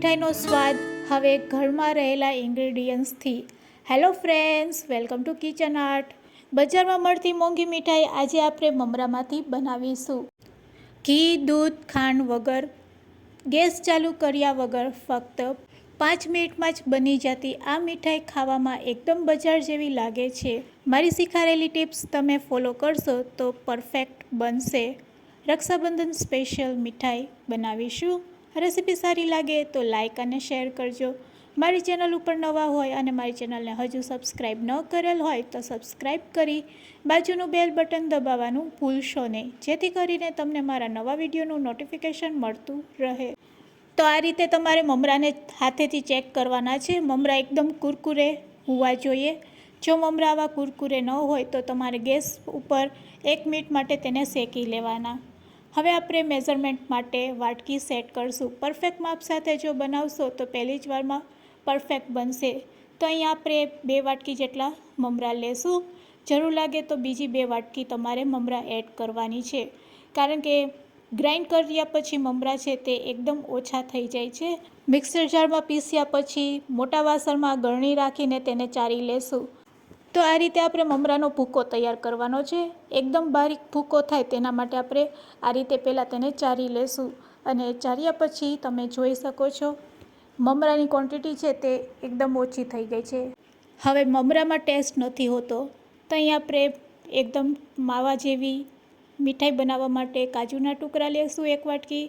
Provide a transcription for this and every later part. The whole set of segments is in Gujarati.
મીઠાઈનો સ્વાદ હવે ઘરમાં રહેલા ઇન્ગ્રેડિયન્ટ્સથી. Hello friends, welcome to kitchen art. બજારમાં મળતી મોંઘી મીઠાઈ આજે આપણે મમરામાંથી બનાવીશું. ઘી, દૂધ, ખાંડ વગર, ગેસ ચાલુ કર્યા વગર ફક્ત 5 મિનિટમાં જ બની જતી આ મીઠાઈ ખાવામાં એકદમ બજાર જેવી લાગે છે. મારી શીખવાડેલી ટિપ્સ તમે ફોલો કરશો તો પરફેક્ટ બનશે. રક્ષાબંધન સ્પેશિયલ મીઠાઈ બનાવીશું. રેસીપી સારી લાગે તો લાઇક અને શેર કરજો. મારી ચેનલ ઉપર નવા હોય અને મારી ચેનલને હજુ સબસ્ક્રાઈબ ન કરેલ હોય તો સબસ્ક્રાઈબ કરી બાજુનું બેલ બટન દબાવવાનું ભૂલશો નહીં, જેથી કરીને તમને મારા નવા વિડીયોનું નોટિફિકેશન મળતું રહે. તો આ રીતે તમારે મમરાને હાથેથી ચેક કરવાના છે. મમરા એકદમ કુરકુરે હોવા જોઈએ. જો મમરા આવા કુરકુરે ન હોય તો તમારે ગેસ ઉપર 1 મિનિટ માટે તેને શેકી લેવાના. હવે આપણે મેઝરમેન્ટ માટે વાટકી સેટ કરશું. પરફેક્ટ માપ સાથે જો બનાવશો તો પહેલી જ વારમાં પરફેક્ટ બનશે. તો અહીંયા આપણે 2 વાટકી જેટલા મમરા લેશું. જરૂર લાગે તો બીજી 2 વાટકી તમારે મમરા એડ કરવાની છે, કારણ કે ગ્રાઇન્ડ કર્યા પછી મમરા છે તે એકદમ ઓછા થઈ જાય છે. મિક્સર જારમાં પીસ્યા પછી મોટા વાસણમાં ગળણી રાખીને તેને ચારી લેશું. તો આ રીતે આપણે મમરાનો ભૂકો તૈયાર કરવાનો છે. એકદમ બારીક ભૂકો થાય તેના માટે આપણે આ રીતે પહેલાં તેને ચારી લેશું. અને ચાર્યા પછી તમે જોઈ શકો છો મમરાની ક્વોન્ટિટી છે તે એકદમ ઓછી થઈ ગઈ છે. હવે મમરામાં ટેસ્ટ નથી હોતો, તો અહીં આપણે એકદમ માવા જેવી મીઠાઈ બનાવવા માટે કાજુના ટુકડા લેશું 1 વાટકી.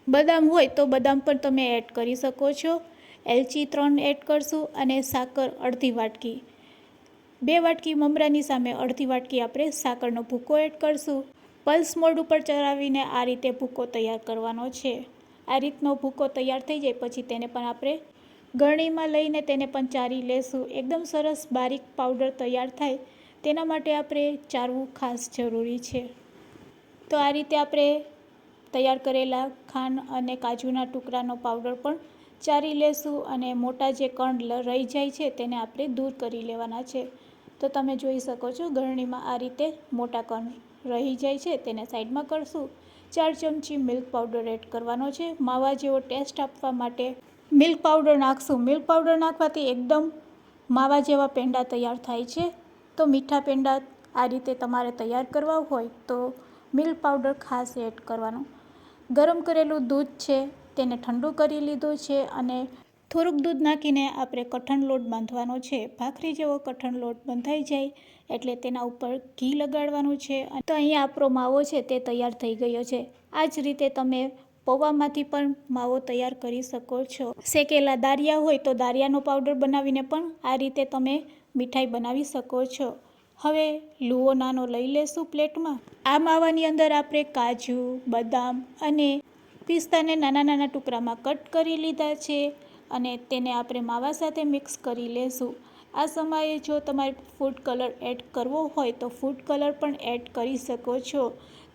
બદામ હોય તો બદામ પણ તમે એડ કરી શકો છો. એલચી 3 એડ કરશું અને સાકર અડધી વાટકી. 2 વાટકી મમરાની સામે અડધી વાટકી આપણે સાકરનો ભૂકો એડ કરશું. પલ્સ મોડ ઉપર ચલાવીને આ રીતે ભૂકો તૈયાર કરવાનો છે. આ રીતનો ભૂકો તૈયાર થઈ જાય પછી તેને પણ આપણે ગળણીમાં લઈને તેને પણ ચારી લેશું. એકદમ સરસ બારીક પાવડર તૈયાર થાય તેના માટે આપણે ચારવું ખાસ જરૂરી છે. તો આ રીતે આપણે તૈયાર કરેલા ખાંડ અને કાજુના ટુકડાનો પાવડર પણ ચારી લેશું અને મોટા જે કણ રહી જાય છે તેને આપણે દૂર કરી લેવાના છે. તો તમે જોઈ શકો છો ગળણીમાં આ રીતે મોટા કણ રહી જાય છે તેને સાઈડમાં કરશું. 4 ચમચી મિલ્ક પાવડર એડ કરવાનો છે. માવા જેવો ટેસ્ટ આપવા માટે મિલ્ક પાવડર નાખશું. મિલ્ક પાવડર નાખવાથી એકદમ માવા જેવા પેંડા તૈયાર થાય છે. તો મીઠા પેંડા આ રીતે તમારે તૈયાર કરવા હોય તો મિલ્ક પાવડર ખાસ એડ કરવાનો. ગરમ કરેલું દૂધ છે તેને ઠંડુ કરી લીધું છે અને થોડુંક દૂધ નાખીને આપણે કઠણ લોટ બાંધવાનો છે. ભાખરી જેવો કઠણ લોટ બંધાઈ જાય એટલે તેના ઉપર ઘી લગાડવાનું છે. તો અહીંયા આપણો માવો છે તે તૈયાર થઈ ગયો છે. આ જ રીતે તમે પૌવામાંથી પણ માવો તૈયાર કરી શકો છો. શેકેલા દારિયા હોય તો દારિયાનો પાવડર બનાવીને પણ આ રીતે તમે મીઠાઈ બનાવી શકો છો. હવે લુઓ નાનો લઈ લેશું પ્લેટમાં. આ માવાની અંદર આપણે કાજુ, બદામ અને પિસ્તાને નાના નાના ટુકડામાં કટ કરી લીધા છે અને તેને આપણે માવા સાથે મિક્સ કરી લેશું. આ સમયે જો તમારે ફૂડ કલર એડ કરવો હોય તો ફૂડ કલર પણ એડ કરી શકો છો.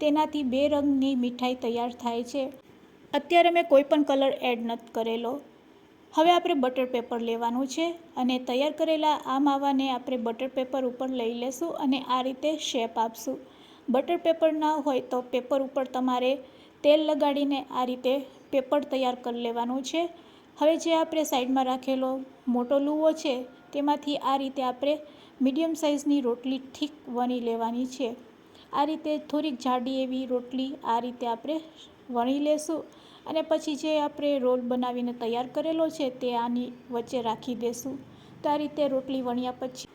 તેનાથી 2 રંગની મીઠાઈ તૈયાર થાય છે. અત્યારે મેં કોઈ પણ કલર એડ નથી કરેલો. હવે આપણે બટર પેપર લેવાનું છે અને તૈયાર કરેલા આ માવાને આપણે બટર પેપર ઉપર લઈ લેશું અને આ રીતે શેપ આપશું. બટર પેપર ના હોય તો પેપર ઉપર તમારે તેલ લગાડીને આ રીતે પેપર તૈયાર કરી લેવાનું છે. હવે જે આપણે સાઈડમાં રાખેલો મોટો લુઓ છે તેમાંથી આ રીતે આપણે મીડિયમ સાઇઝની રોટલી ઠીક વણી લેવાની છે. આ રીતે થોડીક જાડી એવી રોટલી આ રીતે આપણે વણી લેશું અને પછી જે આપણે રોલ બનાવીને તૈયાર કરેલો છે તે આની વચ્ચે રાખી દેશું. તો આ રીતે રોટલી વણ્યા પછી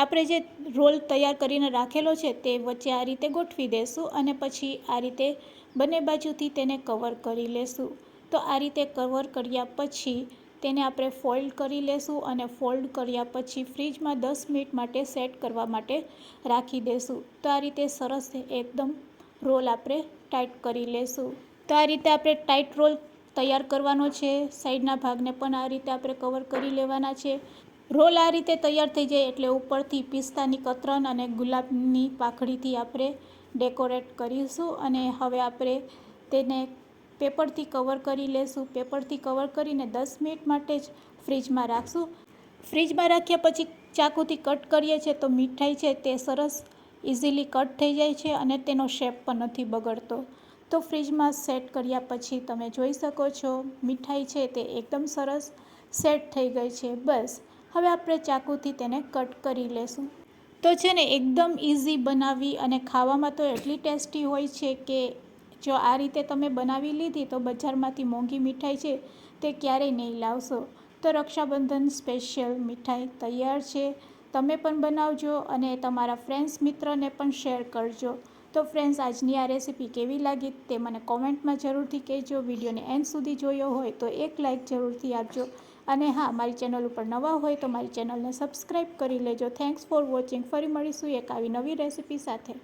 આપણે જે રોલ તૈયાર કરીને રાખેલો છે તે વચ્ચે આ રીતે ગોઠવી દેશું અને પછી આ રીતે બંને બાજુથી તેને કવર કરી લેશું. તો આ રીતે કવર કર્યા પછી તેને આપણે ફોલ્ડ કરી લેશું અને ફોલ્ડ કર્યા પછી ફ્રીજમાં 10 મિનિટ માટે સેટ કરવા માટે રાખી દેશું. તો આ રીતે સરસ એકદમ રોલ આપણે ટાઈટ કરી લેશું. તો આ રીતે આપણે ટાઈટ રોલ તૈયાર કરવાનો છે. સાઈડના ભાગને પણ આ રીતે આપણે કવર કરી લેવાના છે. રોલ આ રીતે તૈયાર થઈ જાય એટલે ઉપરથી પિસ્તાની કતરન અને ગુલાબની પાંખડીથી આપણે ડેકોરેટ કરીશું અને હવે આપણે તેને પેપરથી કવર કરી લેશું. પેપરથી કવર કરીને 10 મિનિટ માટે જ ફ્રીજમાં રાખશું. ફ્રીજમાં રાખ્યા પછી ચાકુથી કટ કરીએ છીએ તો મીઠાઈ છે તે સરસ ઇઝીલી કટ થઈ જાય છે અને તેનો શેપ પણ નથી બગડતો. તો ફ્રીજમાં સેટ કર્યા પછી તમે જોઈ શકો છો મીઠાઈ છે તે એકદમ સરસ સેટ થઈ ગઈ છે. બસ હવે આપણે ચાકુથી તેને કટ કરી લેશું. તો છે ને એકદમ ઇઝી બનાવવી અને ખાવામાં તો એટલી ટેસ્ટી હોય છે કે જો આ રીતે તમે બનાવી લીધી તો બજારમાંથી મોંઘી મીઠાઈ છે તે ક્યારેય નહીં લાવશો. તો રક્ષાબંધન સ્પેશિયલ મીઠાઈ તૈયાર છે. તમે પણ બનાવજો અને તમારા ફ્રેન્ડ્સ મિત્રને પણ શેર કરજો. તો ફ્રેન્ડ્સ, આજની આ રેસીપી કેવી લાગી તે મને કોમેન્ટમાં જરૂરથી કહેજો. વિડીયોને એન્ડ સુધી જોયો હોય તો એક લાઇક જરૂરથી આપજો. અને હા, મારી ચેનલ ઉપર નવા હોય તો મારી ચેનલને સબસ્ક્રાઈબ કરી લેજો. Thanks for watching. ફરી મળીશું એક આવી નવી રેસીપી સાથે.